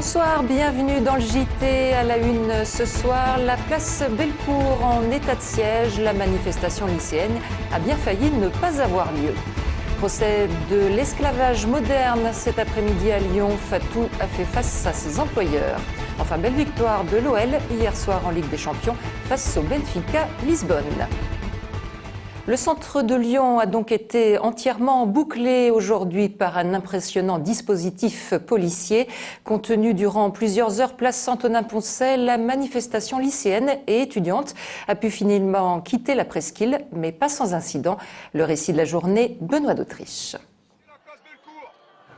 Bonsoir, bienvenue dans le JT. À la une ce soir, la place Bellecour en état de siège. La manifestation lycéenne a bien failli ne pas avoir lieu. Procès de l'esclavage moderne cet après-midi à Lyon. Fatou a fait face à ses employeurs. Enfin, belle victoire de l'OL hier soir en Ligue des Champions face au Benfica Lisbonne. Le centre de Lyon a donc été entièrement bouclé aujourd'hui par un impressionnant dispositif policier. Contenu durant plusieurs heures place Antonin-Poncet, la manifestation lycéenne et étudiante a pu finalement quitter la presqu'île, mais pas sans incident. Le récit de la journée, Benoît d'Autriche.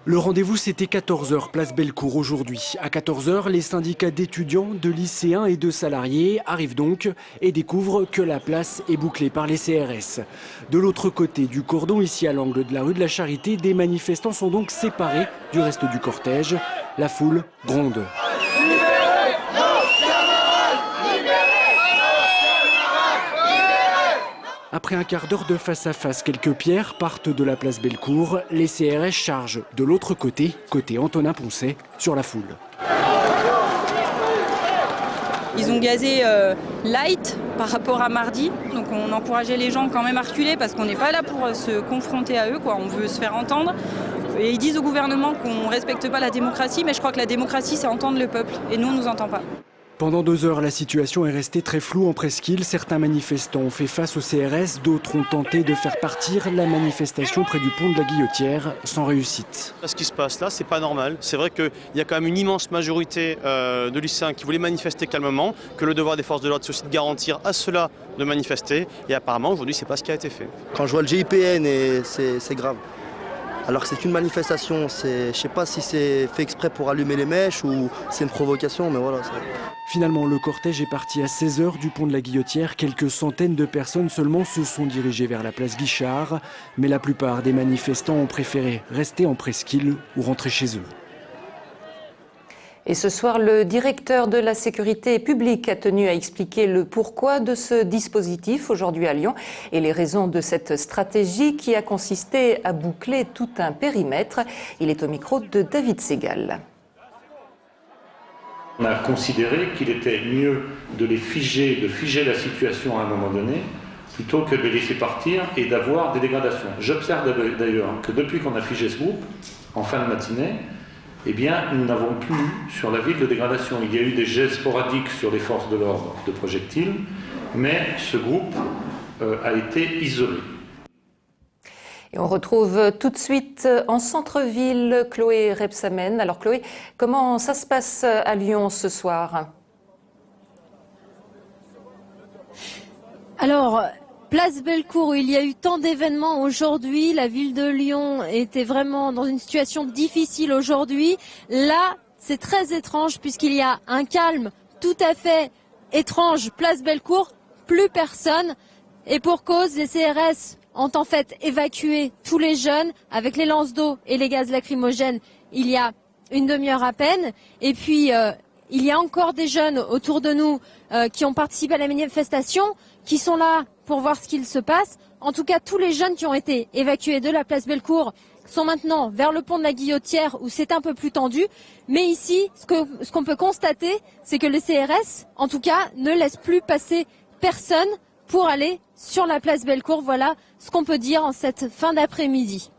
Le rendez-vous, c'était 14h, place Bellecour aujourd'hui. À 14h, les syndicats d'étudiants, de lycéens et de salariés arrivent donc et découvrent que la place est bouclée par les CRS. De l'autre côté du cordon, ici à l'angle de la rue de la Charité, des manifestants sont donc séparés du reste du cortège. La foule gronde. Après un quart d'heure de face-à-face, quelques pierres partent de la place Bellecour. Les CRS chargent de l'autre côté, côté Antonin-Poncet, sur la foule. Ils ont gazé light par rapport à mardi. Donc on encourageait les gens quand même à reculer parce qu'on n'est pas là pour se confronter à eux, quoi. On veut se faire entendre. Et ils disent au gouvernement qu'on ne respecte pas la démocratie, mais je crois que la démocratie, c'est entendre le peuple. Et nous, on ne nous entend pas. Pendant 2 heures, la situation est restée très floue en presqu'île. Certains manifestants ont fait face au CRS, d'autres ont tenté de faire partir la manifestation près du pont de la Guillotière, sans réussite. Ce qui se passe là, c'est pas normal. C'est vrai qu'il y a quand même une immense majorité de lycéens qui voulaient manifester calmement, que le devoir des forces de l'ordre, c'est aussi de garantir à ceux-là de manifester. Et apparemment, aujourd'hui, c'est pas ce qui a été fait. Quand je vois le GIPN, c'est grave. Alors que c'est une manifestation, je ne sais pas si c'est fait exprès pour allumer les mèches ou c'est une provocation, mais voilà. Finalement, le cortège est parti à 16h du pont de la Guillotière. Quelques centaines de personnes seulement se sont dirigées vers la place Guichard. Mais la plupart des manifestants ont préféré rester en presqu'île ou rentrer chez eux. Et ce soir, le directeur de la sécurité publique a tenu à expliquer le pourquoi de ce dispositif aujourd'hui à Lyon et les raisons de cette stratégie qui a consisté à boucler tout un périmètre. Il est au micro de David Segal. On a considéré qu'il était mieux de figer la situation à un moment donné, plutôt que de les laisser partir et d'avoir des dégradations. J'observe d'ailleurs que depuis qu'on a figé ce groupe, en fin de matinée, eh bien, nous n'avons plus eu sur la ville de dégradation. Il y a eu des jets sporadiques sur les forces de l'ordre de projectiles, mais ce groupe a été isolé. Et on retrouve tout de suite en centre-ville Chloé Rebsamen. Alors Chloé, comment ça se passe à Lyon ce soir ? Alors, place Bellecour, où il y a eu tant d'événements aujourd'hui, la ville de Lyon était vraiment dans une situation difficile aujourd'hui. Là, c'est très étrange puisqu'il y a un calme tout à fait étrange. Place Bellecour, plus personne. Et pour cause, les CRS ont en fait évacué tous les jeunes avec les lances d'eau et les gaz lacrymogènes il y a une demi-heure à peine. Et puis, il y a encore des jeunes autour de nous qui ont participé à la manifestation, qui sont là pour voir ce qu'il se passe. En tout cas, tous les jeunes qui ont été évacués de la place Bellecour sont maintenant vers le pont de la Guillotière où c'est un peu plus tendu. Mais ici, ce qu'on peut constater, c'est que les CRS, en tout cas, ne laissent plus passer personne pour aller sur la place Bellecour. Voilà ce qu'on peut dire en cette fin d'après-midi.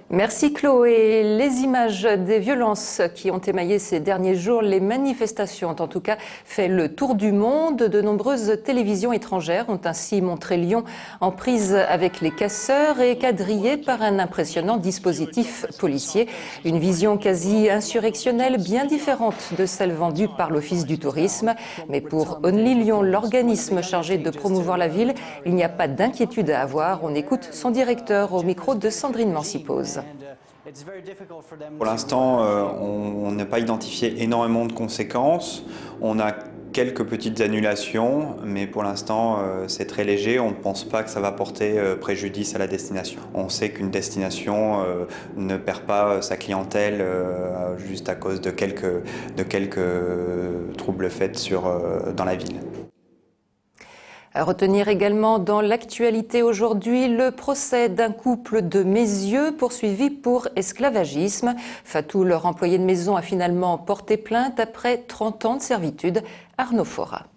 Merci Chloé. Les images des violences qui ont émaillé ces derniers jours, les manifestations ont en tout cas fait le tour du monde. De nombreuses télévisions étrangères ont ainsi montré Lyon en prise avec les casseurs et quadrillé par un impressionnant dispositif policier. Une vision quasi insurrectionnelle, bien différente de celle vendue par l'Office du tourisme. Mais pour Only Lyon, l'organisme chargé de promouvoir la ville, il n'y a pas d'inquiétude à avoir. On écoute son directeur au micro de Sandrine Mancipose. Pour l'instant, on n'a pas identifié énormément de conséquences. On a quelques petites annulations, mais pour l'instant, c'est très léger. On ne pense pas que ça va porter préjudice à la destination. On sait qu'une destination ne perd pas sa clientèle juste à cause de quelques troubles faits dans la ville. À retenir également dans l'actualité aujourd'hui le procès d'un couple de Mézieux poursuivi pour esclavagisme. Fatou, leur employé de maison, a finalement porté plainte après 30 ans de servitude. Arnaud Fora.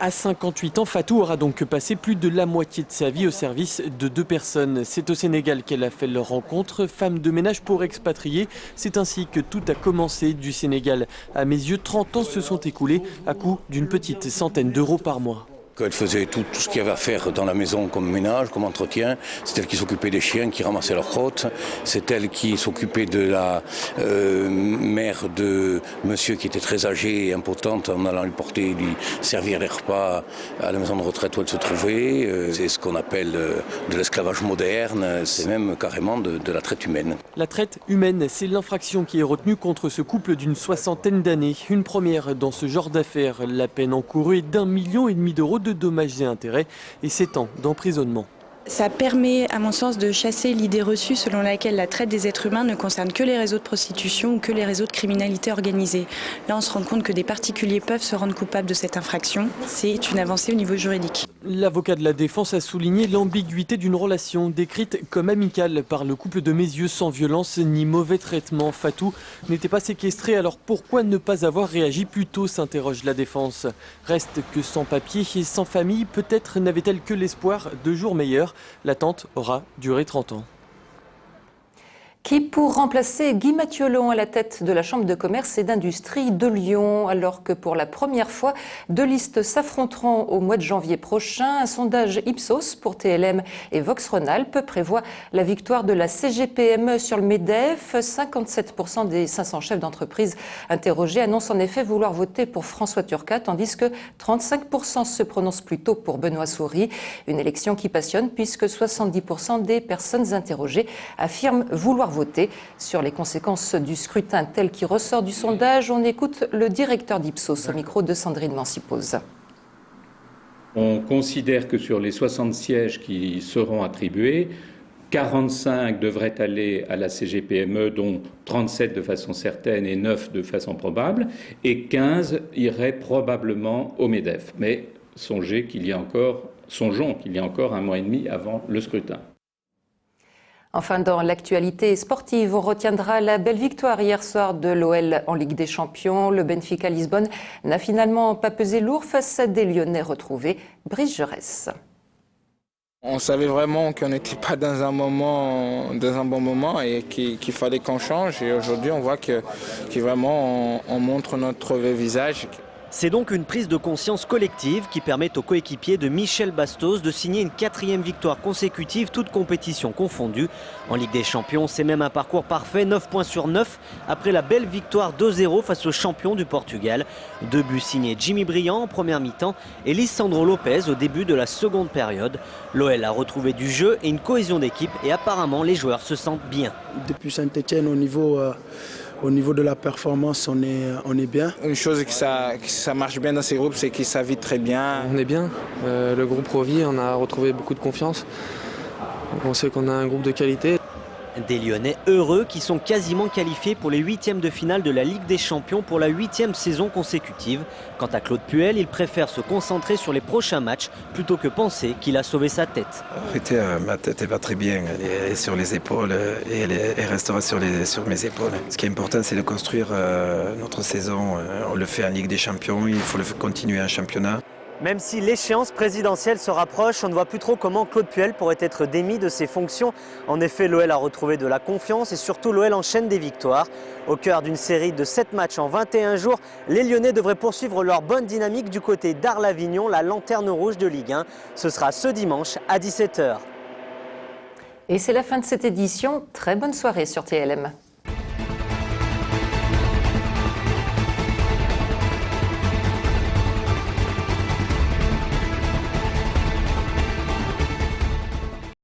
À 58 ans, Fatou aura donc passé plus de la moitié de sa vie au service de 2 personnes. C'est au Sénégal qu'elle a fait leur rencontre, femme de ménage pour expatriés. C'est ainsi que tout a commencé du Sénégal. À mes yeux, 30 ans se sont écoulés à coût d'une petite centaine d'euros par mois. Elle faisait tout ce qu'il y avait à faire dans la maison comme ménage, comme entretien. C'est elle qui s'occupait des chiens, qui ramassait leurs crottes. C'est elle qui s'occupait de la mère de monsieur qui était très âgé et impotente en allant lui porter, lui servir les repas à la maison de retraite où elle se trouvait. C'est ce qu'on appelle de l'esclavage moderne. C'est même carrément de la traite humaine. La traite humaine, c'est l'infraction qui est retenue contre ce couple d'une 60aine d'années. Une première dans ce genre d'affaires. La peine encourue est d'1,5 million d'euros de dommages et intérêts et 7 ans d'emprisonnement. Ça permet, à mon sens, de chasser l'idée reçue selon laquelle la traite des êtres humains ne concerne que les réseaux de prostitution ou que les réseaux de criminalité organisée. Là, on se rend compte que des particuliers peuvent se rendre coupables de cette infraction. C'est une avancée au niveau juridique. L'avocat de la défense a souligné l'ambiguïté d'une relation décrite comme amicale par le couple de Mézieux, sans violence ni mauvais traitement. Fatou n'était pas séquestré, alors pourquoi ne pas avoir réagi plus tôt, s'interroge la défense. Reste que sans papier et sans famille, peut-être n'avait-elle que l'espoir de jours meilleurs. L'attente aura duré 30 ans. Qui pour remplacer Guy Mathiolon à la tête de la Chambre de commerce et d'industrie de Lyon, alors que pour la première fois, 2 listes s'affronteront au mois de janvier prochain. Un sondage Ipsos pour TLM et Vox Rhône-Alpes prévoit la victoire de la CGPME sur le MEDEF. 57% des 500 chefs d'entreprise interrogés annoncent en effet vouloir voter pour François Turcat, tandis que 35% se prononcent plutôt pour Benoît Souris. Une élection qui passionne puisque 70% des personnes interrogées affirment vouloir voter. Sur les conséquences du scrutin tel qu'il ressort du sondage, on écoute le directeur d'Ipsos au micro de Sandrine Mancipose. On considère que sur les 60 sièges qui seront attribués, 45 devraient aller à la CGPME, dont 37 de façon certaine et 9 de façon probable, et 15 iraient probablement au MEDEF. Mais songeons qu'il y a encore 1 mois et demi avant le scrutin. Enfin, dans l'actualité sportive, on retiendra la belle victoire hier soir de l'OL en Ligue des Champions. Le Benfica Lisbonne n'a finalement pas pesé lourd face à des Lyonnais retrouvés. Brice Jaurès. On savait vraiment qu'on n'était pas dans un bon moment et qu'il fallait qu'on change. Et aujourd'hui, on voit que vraiment on montre notre vrai visage. C'est donc une prise de conscience collective qui permet aux coéquipiers de Michel Bastos de signer une 4e victoire consécutive, toutes compétitions confondues. En Ligue des Champions, c'est même un parcours parfait, 9 points sur 9, après la belle victoire 2-0 face aux champions du Portugal. 2 buts signés Jimmy Briand en première mi-temps et Lisandro Lopez au début de la seconde période. L'OL a retrouvé du jeu et une cohésion d'équipe et apparemment les joueurs se sentent bien. Depuis Saint-Etienne, au niveau de la performance, on est bien. Une chose que ça marche bien dans ces groupes, c'est qu'ils s'invitent très bien. On est bien. Le groupe revit, on a retrouvé beaucoup de confiance. Donc on sait qu'on a un groupe de qualité. Des Lyonnais heureux qui sont quasiment qualifiés pour les 8e de finale de la Ligue des Champions pour la 8e saison consécutive. Quant à Claude Puel, il préfère se concentrer sur les prochains matchs plutôt que penser qu'il a sauvé sa tête. Ma tête n'est pas très bien, elle est sur les épaules et elle restera sur mes épaules. Ce qui est important, c'est de construire notre saison. On le fait en Ligue des Champions, il faut le continuer en championnat. Même si l'échéance présidentielle se rapproche, on ne voit plus trop comment Claude Puel pourrait être démis de ses fonctions. En effet, l'OL a retrouvé de la confiance et surtout l'OL enchaîne des victoires. Au cœur d'une série de 7 matchs en 21 jours, les Lyonnais devraient poursuivre leur bonne dynamique du côté d'Arles-Avignon, la lanterne rouge de Ligue 1. Ce sera ce dimanche à 17 h. Et c'est la fin de cette édition. Très bonne soirée sur TLM.